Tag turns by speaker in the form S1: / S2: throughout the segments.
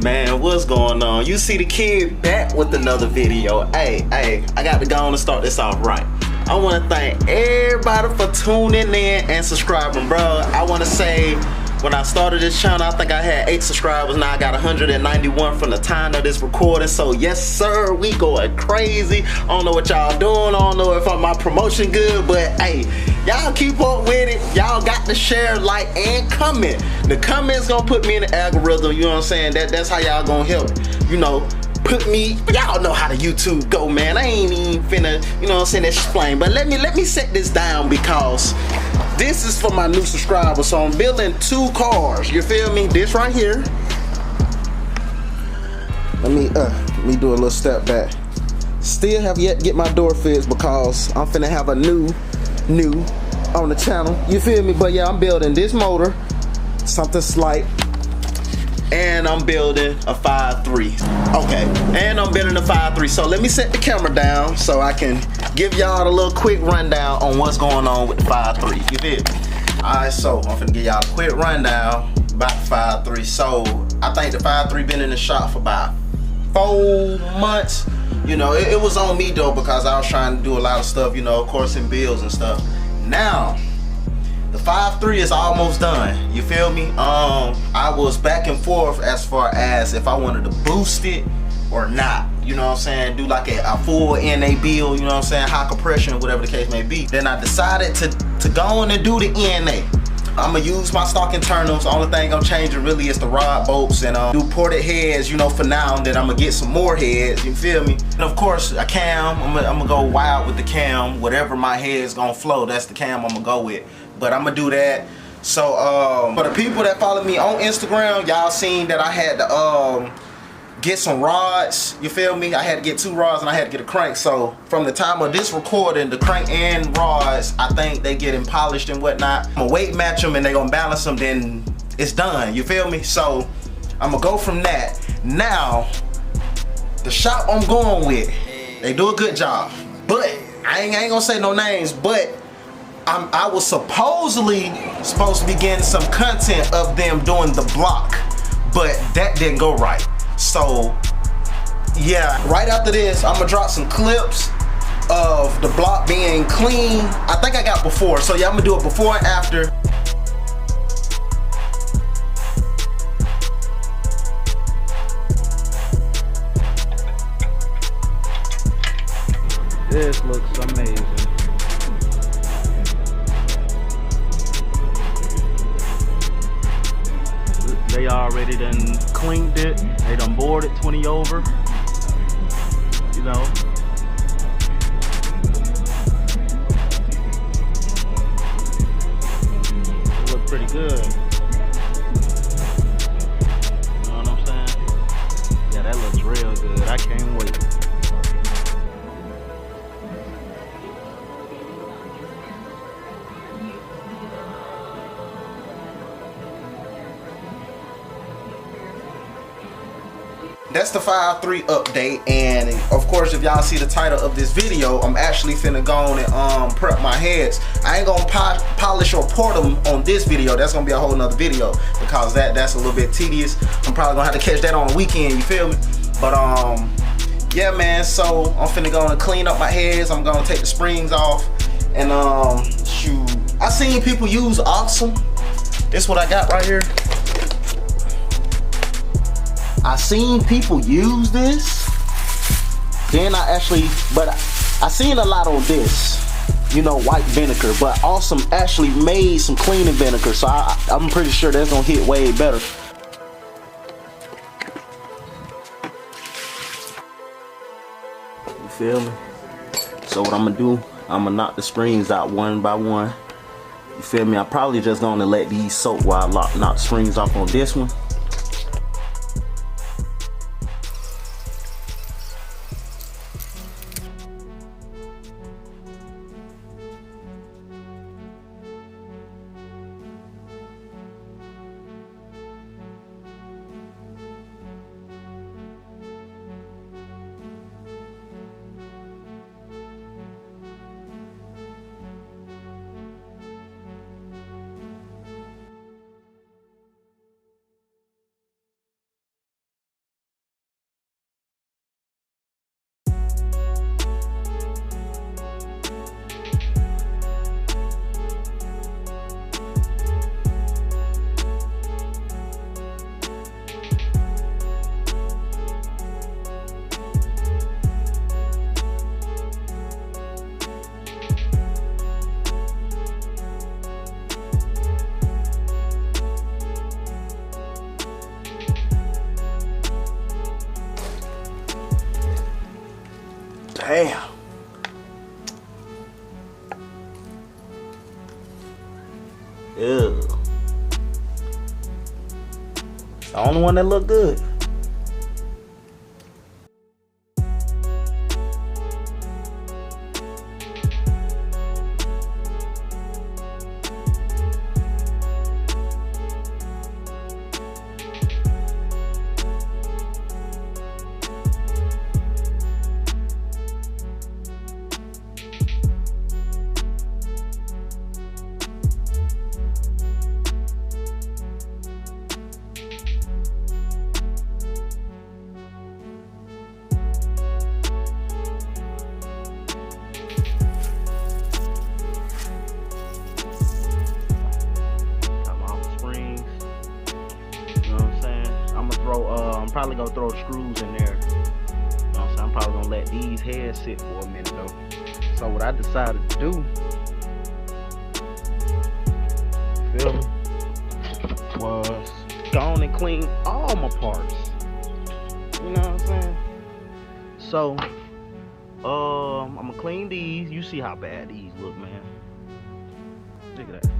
S1: Man, what's going on? You see the kid back with another video. Hey, I got to go on and start this off right. I want to thank everybody for tuning in and subscribing, bro. I want to say, when I started this channel, I think I had 8 subscribers. Now I got 191 from the time of this recording. So yes, sir, we going crazy. I don't know what y'all doing. I don't know if my promotion good, but hey, y'all keep up with it. Y'all got to share, like, and comment. The comments gonna put me in the algorithm. You know what I'm saying? That's how y'all gonna help. You know, put me. Y'all know how the YouTube go, man. I ain't even finna, you know what I'm saying, explain. But let me set this down because this is for my new subscribers. So I'm building 2 cars. You feel me? This right here. Let me do a little step back. Still have yet to get my door fixed because I'm finna have a new on the channel. You feel me? But yeah, I'm building this motor, something slight, and I'm building a 5.3. Okay, and I'm building a 5.3. So let me set the camera down so I can give y'all a little quick rundown on what's going on with the 5.3. You feel me? Alright, so I'm finna give y'all a quick rundown about the 5.3. So I think the 5.3 been in the shop for about 4 months. You know, it was on me though because I was trying to do a lot of stuff, you know, of course, in bills and stuff. Now the 5.3 is almost done. You feel me? I was back and forth as far as if I wanted to boost it or not. You know what I'm saying? Do like a full NA build, you know what I'm saying? High compression, whatever the case may be. Then I decided to go on and do the NA. I'm gonna use my stock internals. The only thing gonna change it really is the rod bolts and do ported heads, you know, for now. And then I'm gonna get some more heads, you feel me? And of course, a cam, I'm gonna go wild with the cam. Whatever my head's gonna flow, that's the cam I'm gonna go with. But I'm gonna do that. So for the people that follow me on Instagram, y'all seen that I had to get some rods. You feel me? I had to get 2 rods and I had to get a crank. So from the time of this recording, the crank and rods, I think they getting polished and whatnot. I'm gonna weight match them and they gonna balance them, then it's done. You feel me? So I'm gonna go from that. Now the shop I'm going with, they do a good job, but I ain't gonna say no names, but I was supposedly supposed to be getting some content of them doing the block, but that didn't go right. So yeah, right after this, I'm gonna drop some clips of the block being clean. I think I got before, so yeah, I'm gonna do it before and after.
S2: This looks amazing. They already done cleaned it. They done bored it 20 over. You know. It look pretty good. You know what I'm saying? Yeah, that looks real good. I can't wait.
S1: That's the 5.3 update, and of course, if y'all see the title of this video, I'm actually finna go on and prep my heads. I ain't gonna polish or port them on this video. That's gonna be a whole nother video because that's a little bit tedious. I'm probably gonna have to catch that on the weekend, you feel me? But yeah, man, so I'm finna go and clean up my heads. I'm gonna take the springs off, and shoot, I seen people use Awesome. This what I got right here. I seen people use this, then I seen a lot on this, you know, white vinegar, but Awesome actually made some cleaning vinegar, so I'm pretty sure that's gonna hit way better. You feel me? So what I'm gonna do, I'm gonna knock the springs out one by one. You feel me? I'm probably just gonna let these soak while I knock the springs off on this one. Damn. Ew. It's the only one that look good.
S2: I'm probably gonna throw the screws in there. You know what I'm saying? I'm probably gonna let these heads sit for a minute though. So what I decided to do, feel me, was go on and clean all my parts. You know what I'm saying? So I'm gonna clean these. You see how bad these look, man. Look at that.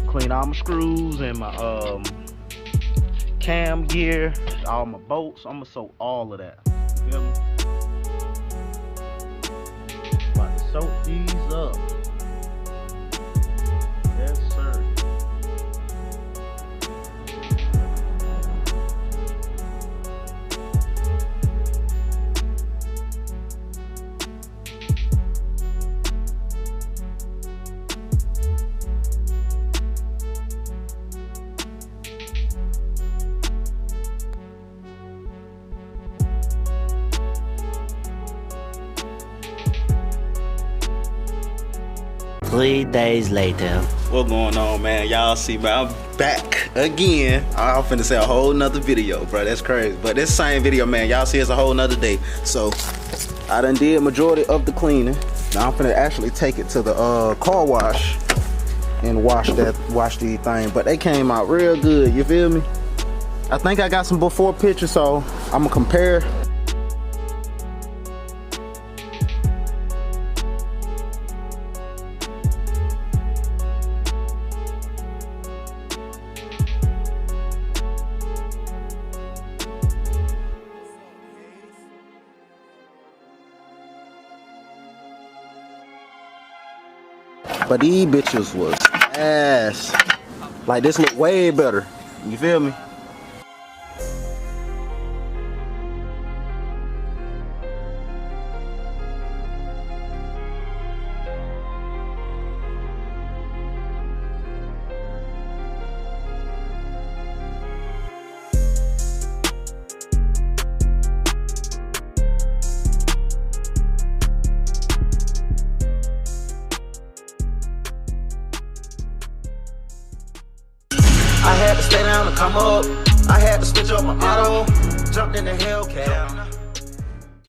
S2: Clean all my screws and my cam gear, all my bolts. I'm gonna soak all of that. You feel me? About to soak these up. Yes, sir.
S3: Three days later.
S1: What going on, man? Y'all see, man, I'm back again. I'm finna say a whole nother video, bro. That's crazy. But this same video, man, y'all see it's a whole nother day. So I done did majority of the cleaning. Now I'm finna actually take it to the car wash and wash these things. But they came out real good, you feel me? I think I got some before pictures, so I'm gonna compare. But these bitches was ass. Like, this look way better. You feel me? I had to stay down and come up. I had to switch up my auto. Jumped in the Hellcat.